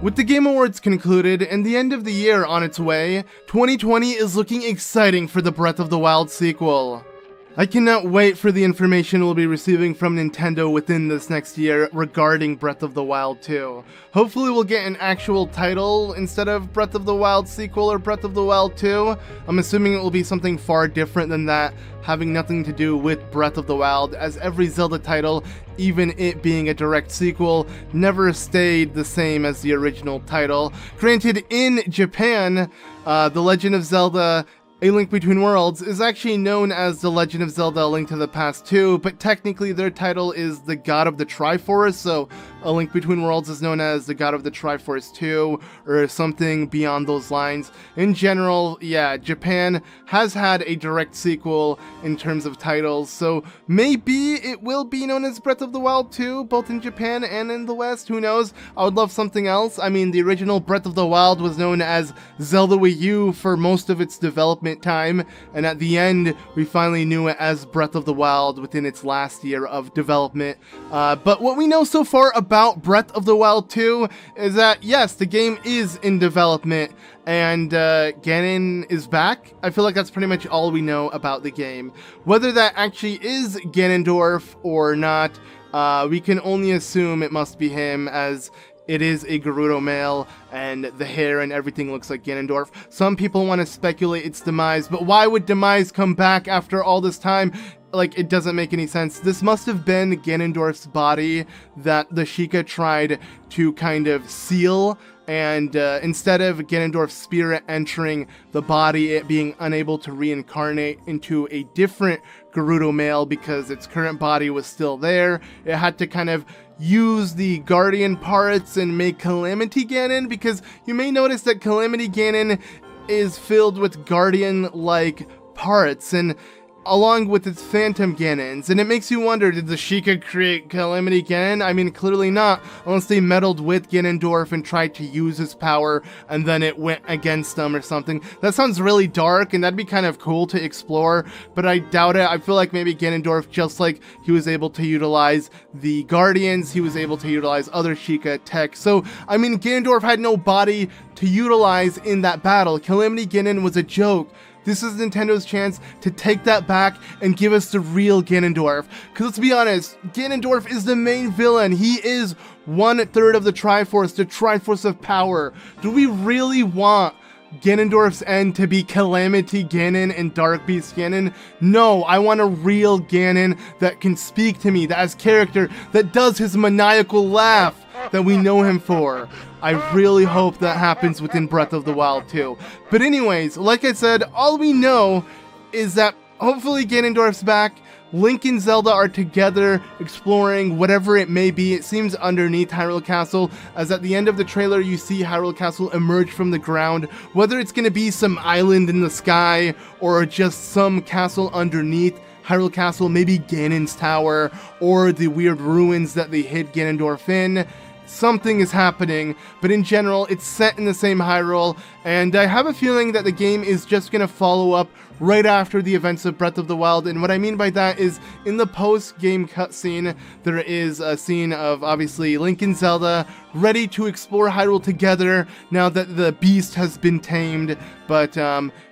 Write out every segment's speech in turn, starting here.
With the Game Awards concluded and the end of the year on its way, 2020 is looking exciting for the Breath of the Wild sequel. I cannot wait for the information we'll be receiving from Nintendo within this next year regarding Breath of the Wild 2. Hopefully we'll get an actual title instead of Breath of the Wild Sequel or Breath of the Wild 2. I'm assuming it will be something far different than that, having nothing to do with Breath of the Wild, as every Zelda title, even it being a direct sequel, never stayed the same as the original title. Granted, in Japan, The Legend of Zelda A Link Between Worlds is actually known as The Legend of Zelda A Link to the Past 2, but technically their title is The God of the Triforce, so A Link Between Worlds is known as The God of the Triforce 2, or something beyond those lines. In general, yeah, Japan has had a direct sequel in terms of titles, so maybe it will be known as Breath of the Wild 2, both in Japan and in the West, who knows? I would love something else. I mean, the original Breath of the Wild was known as Zelda Wii U for most of its development time, and at the end we finally knew it as Breath of the Wild within its last year of development. But what we know so far about Breath of the Wild 2 is that yes, the game is in development and Ganon is back. I feel like that's pretty much all we know about the game. Whether that actually is Ganondorf or not, we can only assume it must be him, as it is a Gerudo male, and the hair and everything looks like Ganondorf. Some people want to speculate its demise, but why would demise come back after all this time? Like, it doesn't make any sense. This must have been Ganondorf's body that the Sheikah tried to kind of seal, and instead of Ganondorf's spirit entering the body, it being unable to reincarnate into a different Gerudo male because its current body was still there, it had to kind of use the Guardian parts and make Calamity Ganon, because you may notice that Calamity Ganon is filled with Guardian-like parts, and along with its Phantom Ganons, and it makes you wonder, did the Sheikah create Calamity Ganon? I mean, clearly not, unless they meddled with Ganondorf and tried to use his power, and then it went against them or something. That sounds really dark, and that'd be kind of cool to explore, but I doubt it. I feel like maybe Ganondorf, just like he was able to utilize the Guardians, he was able to utilize other Sheikah tech. So, I mean, Ganondorf had no body to utilize in that battle. Calamity Ganon was a joke. This is Nintendo's chance to take that back and give us the real Ganondorf. Because let's be honest, Ganondorf is the main villain. He is 1/3 of the Triforce of power. Do we really want Ganondorf's end to be Calamity Ganon and Dark Beast Ganon? No, I want a real Ganon that can speak to me, that has character, that does his maniacal laugh that we know him for. I really hope that happens within Breath of the Wild 2. But anyways, like I said, all we know is that hopefully Ganondorf's back. Link and Zelda are together exploring whatever it may be. It seems underneath Hyrule Castle, as at the end of the trailer you see Hyrule Castle emerge from the ground. Whether it's going to be some island in the sky or just some castle underneath Hyrule Castle, maybe Ganon's Tower or the weird ruins that they hid Ganondorf in. Something is happening, but in general, it's set in the same Hyrule, and I have a feeling that the game is just going to follow up right after the events of Breath of the Wild, and what I mean by that is, in the post-game cutscene, there is a scene of, obviously, Link and Zelda ready to explore Hyrule together now that the beast has been tamed, but,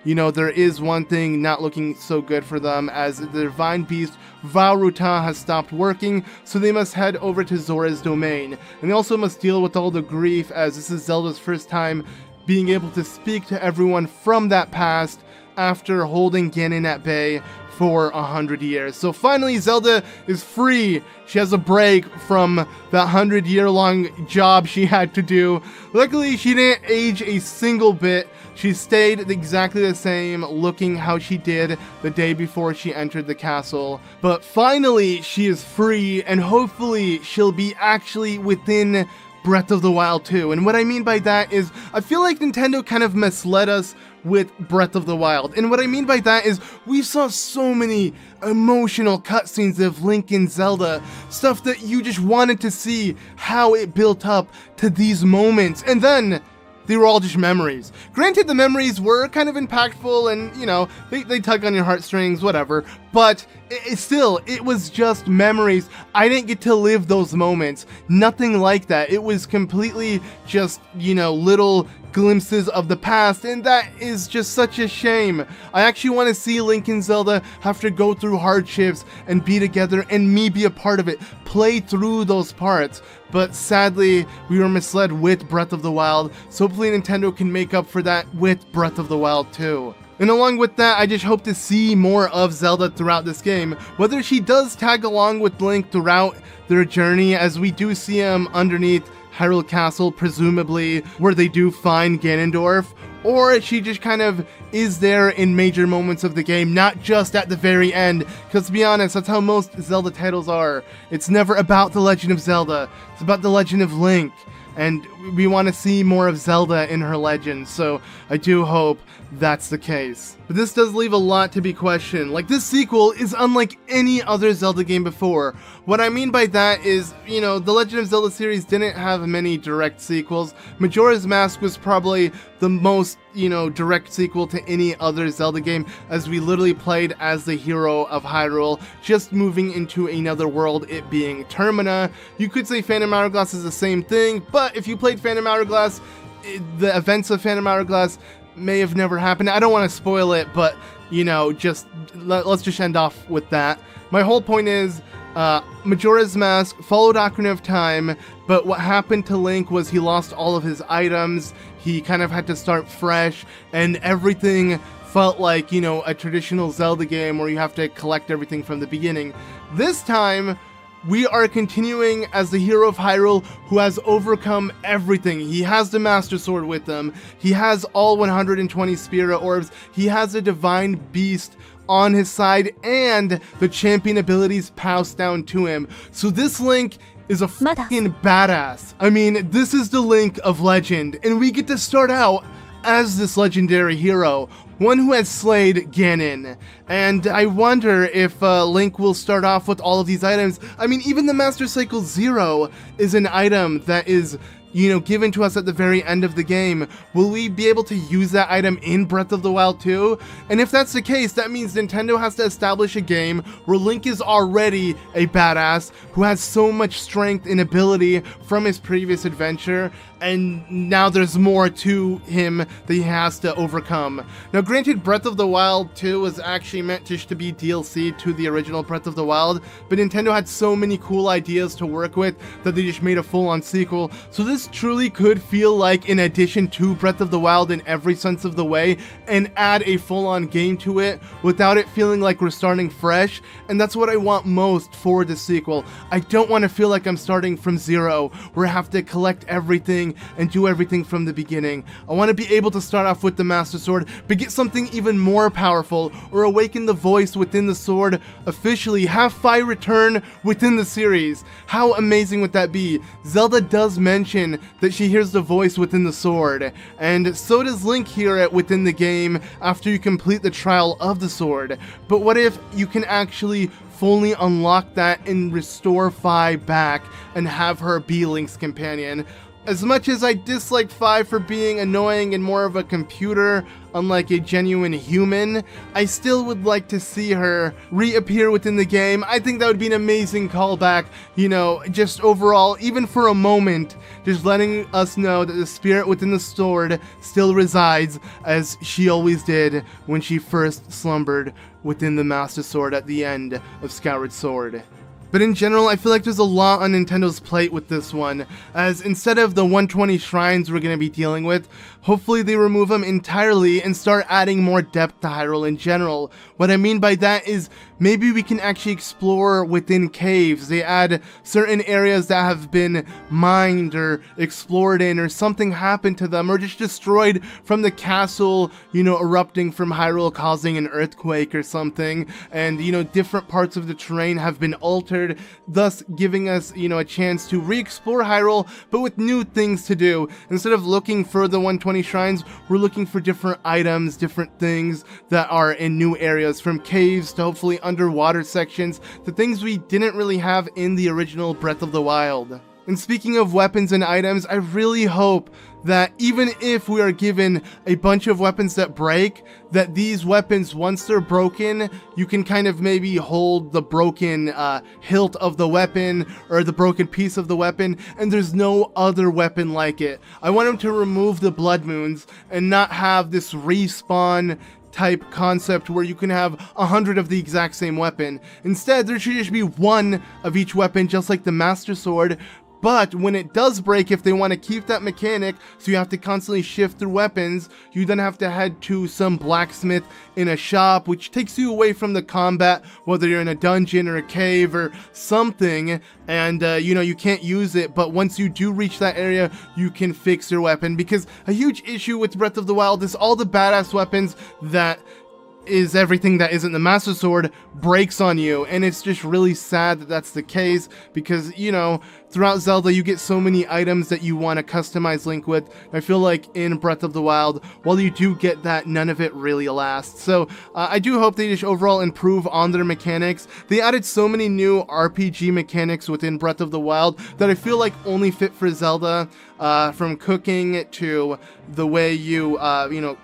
you know, there is one thing not looking so good for them, as the divine beast Vau-Ruta has stopped working, so they must head over to Zora's domain. And they also must deal with all the grief, as this is Zelda's first time being able to speak to everyone from that past after holding Ganon at bay for 100 years. So finally Zelda is free. She has a break from that 100-year-long job she had to do. Luckily she didn't age a single bit. She stayed exactly the same, looking how she did the day before she entered the castle. But finally she is free, and hopefully she'll be actually within Breath of the Wild 2. And what I mean by that is, I feel like Nintendo kind of misled us with Breath of the Wild. And what I mean by that is, we saw so many emotional cutscenes of Link and Zelda, stuff that you just wanted to see how it built up to these moments. And then they were all just memories. Granted, the memories were kind of impactful and, you know, they tug on your heartstrings, whatever, but it was just memories. I didn't get to live those moments. Nothing like that. It was completely just, you know, little glimpses of the past, and that is just such a shame. I actually want to see Link and Zelda have to go through hardships and be together and me be a part of it, play through those parts. But sadly, we were misled with Breath of the Wild, so hopefully Nintendo can make up for that with Breath of the Wild 2. And along with that, I just hope to see more of Zelda throughout this game, whether she does tag along with Link throughout their journey, as we do see him underneath Hyrule Castle, presumably where they do find Ganondorf, or she just kind of is there in major moments of the game, not just at the very end, because to be honest, that's how most Zelda titles are. It's never about The Legend of Zelda, it's about The Legend of Link, and we want to see more of Zelda in her legend, so I do hope that's the case. But this does leave a lot to be questioned. Like, this sequel is unlike any other Zelda game before. What I mean by that is, you know, the Legend of Zelda series didn't have many direct sequels. Majora's Mask was probably the most, you know, direct sequel to any other Zelda game, as we literally played as the hero of Hyrule, just moving into another world, it being Termina. You could say Phantom Hourglass is the same thing, but if you played Phantom Hourglass, the events of Phantom Hourglass may have never happened. I don't want to spoil it, but, you know, just let's just end off with that. My whole point is, Majora's Mask followed Ocarina of Time, but what happened to Link was he lost all of his items, he kind of had to start fresh, and everything felt like, you know, a traditional Zelda game where you have to collect everything from the beginning. This time, we are continuing as the hero of Hyrule who has overcome everything. He has the Master Sword with him, he has all 120 Spirit Orbs, he has a Divine Beast on his side, and the champion abilities passed down to him. So this Link is a fucking badass. I mean, this is the Link of Legend, and we get to start out as this legendary hero, one who has slayed Ganon. And I wonder if Link will start off with all of these items. I mean, even the Master Cycle Zero is an item that is, you know, given to us at the very end of the game. Will we be able to use that item in Breath of the Wild 2? And if that's the case, that means Nintendo has to establish a game where Link is already a badass who has so much strength and ability from his previous adventure, and now there's more to him that he has to overcome. Now granted, Breath of the Wild 2 was actually meant just to be DLC to the original Breath of the Wild, but Nintendo had so many cool ideas to work with that they just made a full-on sequel. So this truly could feel like an addition to Breath of the Wild in every sense of the way, and add a full-on game to it without it feeling like we're starting fresh, and that's what I want most for the sequel. I don't want to feel like I'm starting from zero, where I have to collect everything and do everything from the beginning. I want to be able to start off with the Master Sword, but get something even more powerful, or awaken the voice within the sword officially, have Fi return within the series. How amazing would that be? Zelda does mention that she hears the voice within the sword, and so does Link hear it within the game after you complete the trial of the sword. But what if you can actually fully unlock that and restore Fi back and have her be Link's companion? As much as I dislike Fi for being annoying and more of a computer, unlike a genuine human, I still would like to see her reappear within the game. I think that would be an amazing callback, you know, just overall, even for a moment, just letting us know that the spirit within the sword still resides, as she always did when she first slumbered within the Master Sword at the end of Skyward Sword. But in general, I feel like there's a lot on Nintendo's plate with this one, as instead of the 120 shrines we're going to be dealing with, hopefully they remove them entirely and start adding more depth to Hyrule in general. What I mean by that is, maybe we can actually explore within caves. They add certain areas that have been mined or explored in, or something happened to them, or just destroyed from the castle, you know, erupting from Hyrule causing an earthquake or something, and, you know, different parts of the terrain have been altered, thus giving us, you know, a chance to re-explore Hyrule, but with new things to do. Instead of looking for the 120 shrines, we're looking for different items, different things that are in new areas, from caves to hopefully underwater sections, to things we didn't really have in the original Breath of the Wild. And speaking of weapons and items, I really hope that even if we are given a bunch of weapons that break, that these weapons, once they're broken, you can kind of maybe hold the broken hilt of the weapon or the broken piece of the weapon, and there's no other weapon like it. I want them to remove the blood moons and not have this respawn type concept where you can have 100 of the exact same weapon. Instead, there should just be one of each weapon, just like the Master Sword. But when it does break, if they want to keep that mechanic, so you have to constantly shift through weapons, you then have to head to some blacksmith in a shop, which takes you away from the combat, whether you're in a dungeon or a cave or something, and you can't use it. But once you do reach that area, you can fix your weapon, because a huge issue with Breath of the Wild is all the badass weapons that is everything that isn't the Master Sword breaks on you, and it's just really sad that that's the case, because throughout Zelda you get so many items that you want to customize Link with. I feel like in Breath of the Wild, while you do get that, none of it really lasts. So I do hope they just overall improve on their mechanics. They added so many new RPG mechanics within Breath of the Wild that I feel like only fit for Zelda, from cooking to the way you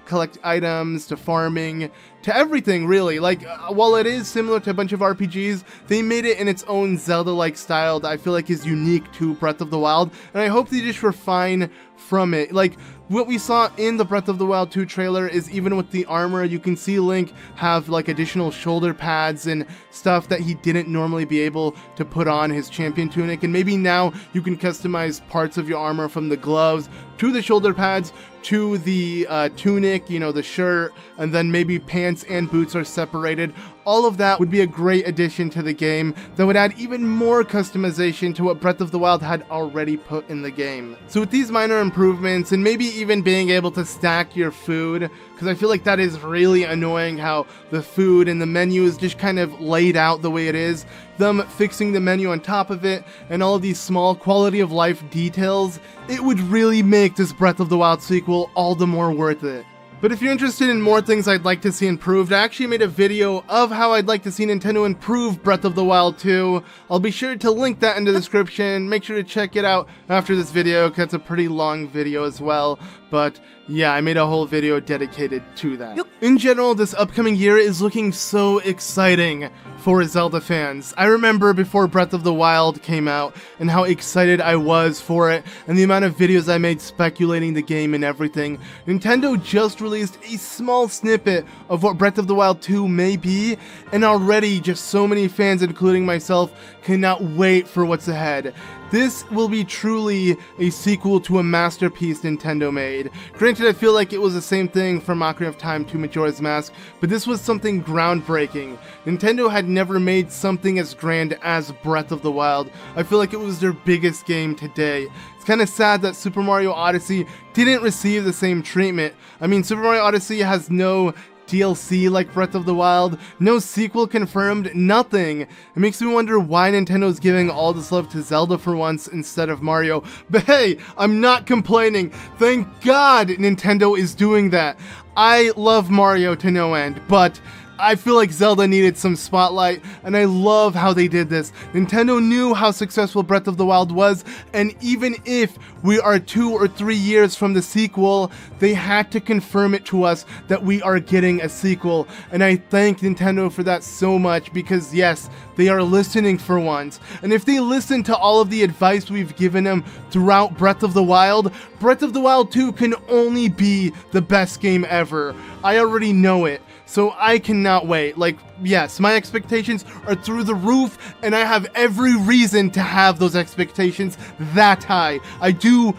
collect items to farming to everything, really. Like, while it is similar to a bunch of RPGs, they made it in its own Zelda-like style that I feel like is unique to Breath of the Wild, and I hope they just refine from it. Like, what we saw in the Breath of the Wild 2 trailer is even with the armor, you can see Link have like additional shoulder pads and stuff that he didn't normally be able to put on his champion tunic, and maybe now you can customize parts of your armor from the gloves to the shoulder pads to the tunic, the shirt, and then maybe pants and boots are separated. All of that would be a great addition to the game that would add even more customization to what Breath of the Wild had already put in the game. So with these minor improvements, and maybe even being able to stack your food, because I feel like that is really annoying how the food and the menu is just kind of laid out the way it is, them fixing the menu on top of it, and all of these small quality of life details, it would really make this Breath of the Wild sequel all the more worth it. But if you're interested in more things I'd like to see improved, I actually made a video of how I'd like to see Nintendo improve Breath of the Wild 2. I'll be sure to link that in the description. Make sure to check it out after this video, because it's a pretty long video as well. But yeah, I made a whole video dedicated to that. In general, this upcoming year is looking so exciting for Zelda fans. I remember before Breath of the Wild came out and how excited I was for it, and the amount of videos I made speculating the game and everything. Nintendo just released a small snippet of what Breath of the Wild 2 may be, and already just so many fans, including myself, cannot wait for what's ahead. This will be truly a sequel to a masterpiece Nintendo made. Granted, I feel like it was the same thing from Ocarina of Time to Majora's Mask, but this was something groundbreaking. Nintendo had never made something as grand as Breath of the Wild. I feel like it was their biggest game to date. It's kind of sad that Super Mario Odyssey didn't receive the same treatment. I mean, Super Mario Odyssey has no DLC like Breath of the Wild, no sequel confirmed, nothing. It makes me wonder why Nintendo's giving all this love to Zelda for once instead of Mario. But hey, I'm not complaining. Thank God Nintendo is doing that. I love Mario to no end, but I feel like Zelda needed some spotlight, and I love how they did this. Nintendo knew how successful Breath of the Wild was, and even if we are 2 or 3 years from the sequel, they had to confirm it to us that we are getting a sequel. And I thank Nintendo for that so much, because yes, they are listening for once. And if they listen to all of the advice we've given them throughout Breath of the Wild 2 can only be the best game ever. I already know it. So I cannot wait. Like, yes, my expectations are through the roof, and I have every reason to have those expectations that high. I do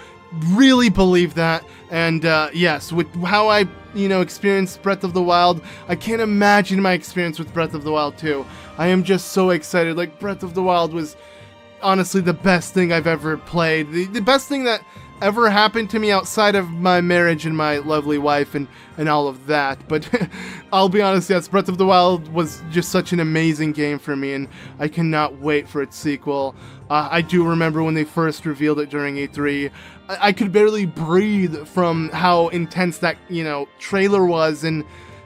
really believe that, and yes, with how I, experienced Breath of the Wild, I can't imagine my experience with Breath of the Wild 2. I am just so excited. Like, Breath of the Wild was honestly the best thing I've ever played. The best thing that ever happened to me outside of my marriage and my lovely wife and all of that. But I'll be honest, yes, Breath of the Wild was just such an amazing game for me, and I cannot wait for its sequel. I do remember when they first revealed it during E3, I could barely breathe from how intense that, trailer was, and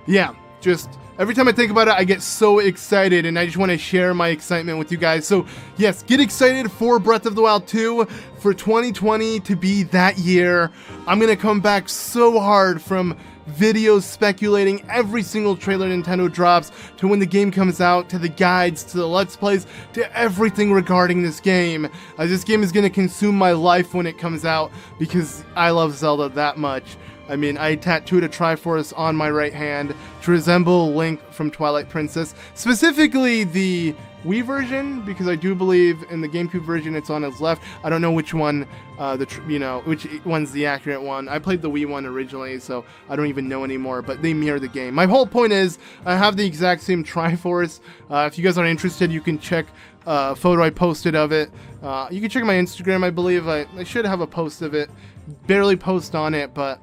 yeah, just every time I think about it, I get so excited, and I just want to share my excitement with you guys. So yes, get excited for Breath of the Wild 2, for 2020 to be that year. I'm gonna come back so hard from videos speculating every single trailer Nintendo drops, to when the game comes out, to the guides, to the Let's Plays, to everything regarding this game. This game is gonna consume my life when it comes out, because I love Zelda that much. I mean, I tattooed a Triforce on my right hand to resemble Link from Twilight Princess, specifically the Wii version, because I do believe in the GameCube version it's on his left. I don't know which one, which one's the accurate one. I played the Wii one originally, so I don't even know anymore, but they mirror the game. My whole point is, I have the exact same Triforce. If you guys are interested, you can check a photo I posted of it. You can check my Instagram, I believe. I should have a post of it. Barely post on it, but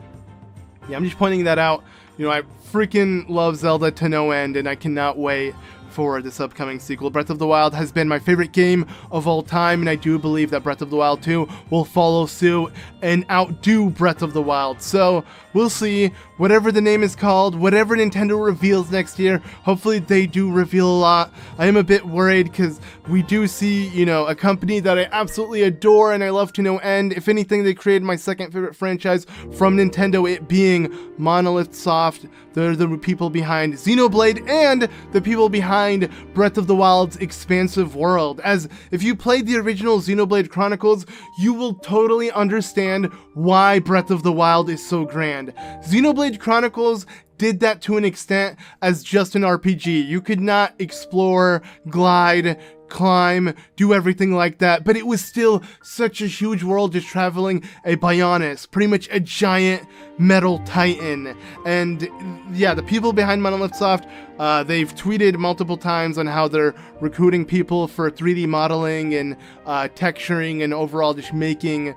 yeah, I'm just pointing that out. You know, I freaking love Zelda to no end, and I cannot wait for this upcoming sequel. Breath of the Wild has been my favorite game of all time, and I do believe that Breath of the Wild 2 will follow suit and outdo Breath of the Wild. So we'll see. Whatever the name is called, whatever Nintendo reveals next year, hopefully they do reveal a lot. I am a bit worried because we do see, you know, a company that I absolutely adore and I love to no end. If anything, they created my second favorite franchise from Nintendo, it being Monolith Soft. They're the people behind Xenoblade and the people behind Breath of the Wild's expansive world. As if you played the original Xenoblade Chronicles, you will totally understand why Breath of the Wild is so grand. Xenoblade Chronicles did that to an extent as just an RPG. You could not explore, glide, climb, do everything like that, but it was still such a huge world, just traveling a Bionis, pretty much a giant metal titan. And yeah, the people behind Monolith Soft, they've tweeted multiple times on how they're recruiting people for 3D modeling and texturing and overall just making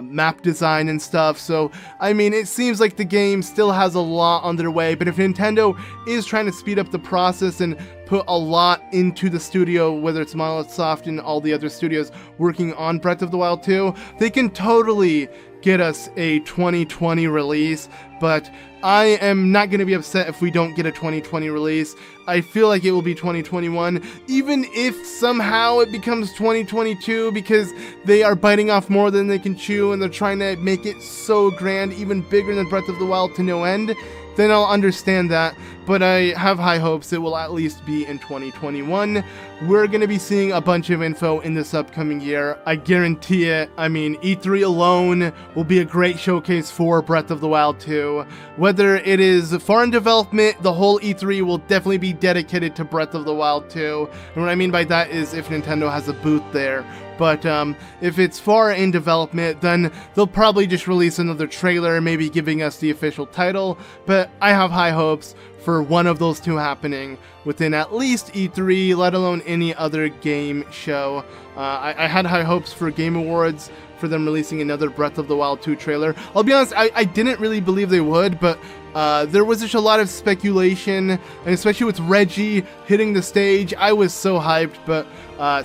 map design and stuff. So I mean, it seems like the game still has a lot on their way, but if Nintendo is trying to speed up the process and put a lot into the studio, whether it's Monolith Soft and all the other studios working on Breath of the Wild 2, they can totally get us a 2020 release. But I am not going to be upset if we don't get a 2020 release. I feel like it will be 2021, even if somehow it becomes 2022, because they are biting off more than they can chew and they're trying to make it so grand, even bigger than Breath of the Wild to no end. Then I'll understand that, but I have high hopes it will at least be in 2021. We're going to be seeing a bunch of info in this upcoming year, I guarantee it. I mean, E3 alone will be a great showcase for Breath of the Wild 2. Whether it is far in development, the whole E3 will definitely be dedicated to Breath of the Wild 2. And what I mean by that is if Nintendo has a booth there. But if it's far in development, then they'll probably just release another trailer, maybe giving us the official title. But I have high hopes for one of those two happening within at least E3, let alone any other game show. I had high hopes for Game Awards, for them releasing another Breath of the Wild 2 trailer. I'll be honest, I didn't really believe they would, but there was just a lot of speculation, and especially with Reggie hitting the stage, I was so hyped, but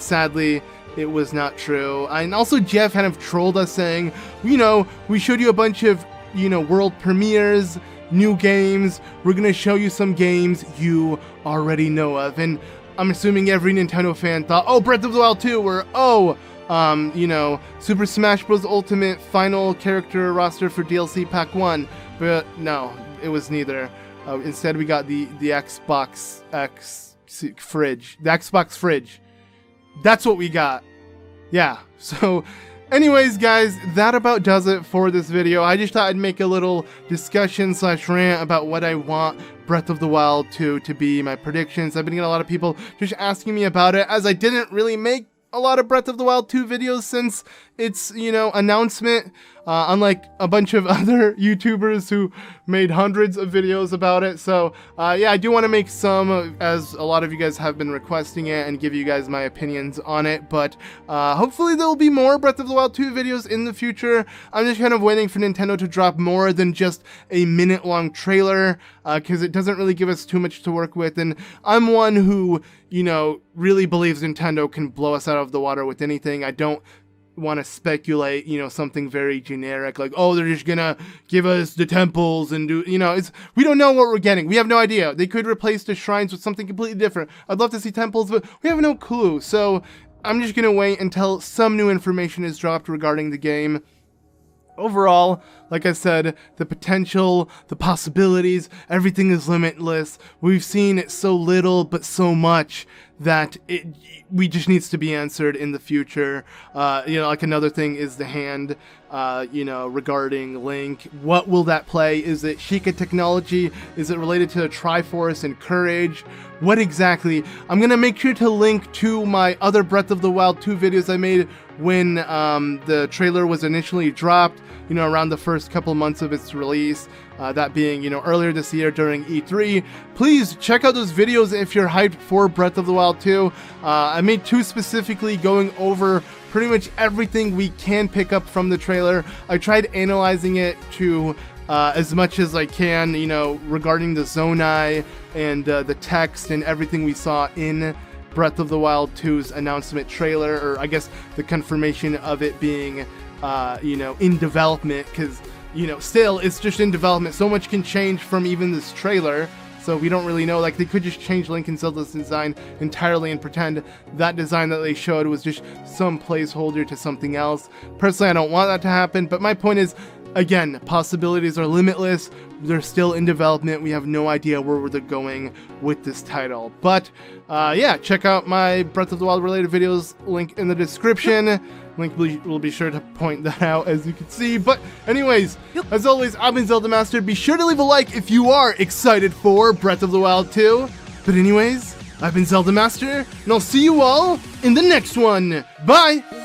sadly, it was not true. And also Jeff kind of trolled us saying, you know, we showed you a bunch of, you know, world premieres, new games, we're gonna show you some games you already know of. And I'm assuming every Nintendo fan thought, oh, Breath of the Wild 2, or oh, you know, Super Smash Bros. Ultimate final character roster for DLC Pack 1. But no, it was neither. Instead, we got the Xbox fridge. The Xbox fridge. That's what we got. Yeah, so anyways, guys, that about does it for this video. I just thought I'd make a little discussion / rant about what I want Breath of the Wild 2 to be, my predictions. I've been getting a lot of people just asking me about it, as I didn't really make a lot of Breath of the Wild 2 videos since its, you know, announcement, unlike a bunch of other YouTubers who made hundreds of videos about it. So yeah, I do want to make some, as a lot of you guys have been requesting it, and give you guys my opinions on it. But hopefully there will be more Breath of the Wild 2 videos in the future. I'm just kind of waiting for Nintendo to drop more than just a minute-long trailer, because it doesn't really give us too much to work with. And I'm one who, you know, really believes Nintendo can blow us out of the water with anything. I don't want to speculate, you know, something very generic, like, oh, they're just gonna give us the temples and do, you know, we don't know what we're getting. We have no idea. They could replace the shrines with something completely different. I'd love to see temples, but we have no clue. So I'm just gonna wait until some new information is dropped regarding the game. Overall, like I said, the potential, the possibilities, everything is limitless. We've seen so little, but so much that we just needs to be answered in the future. You know, like another thing is the hand, you know, regarding Link. What will that play? Is it Sheikah technology? Is it related to Triforce and Courage? What exactly? I'm going to make sure to link to my other Breath of the Wild 2 videos I made when the trailer was initially dropped, you know, around the first couple months of its release, that being, you know, earlier this year during E3. Please check out those videos if you're hyped for Breath of the Wild 2. I made 2 specifically going over pretty much everything we can pick up from the trailer. I tried analyzing it to as much as I can, you know, regarding the Zonai and the text and everything we saw in Breath of the Wild 2's announcement trailer, or I guess the confirmation of it being, you know, in development, because, you know, still, it's just in development. So much can change from even this trailer, so we don't really know. Like, they could just change Link and Zelda's design entirely and pretend that design that they showed was just some placeholder to something else. Personally, I don't want that to happen, but my point is, again, possibilities are limitless. They're still in development. We have no idea where they're going with this title. But, yeah, check out my Breath of the Wild related videos, link in the description. Link will be sure to point that out, as you can see. But anyways, as always, I've been ZeldaMaster. Be sure to leave a like if you are excited for Breath of the Wild 2. But anyways, I've been ZeldaMaster, and I'll see you all in the next one. Bye!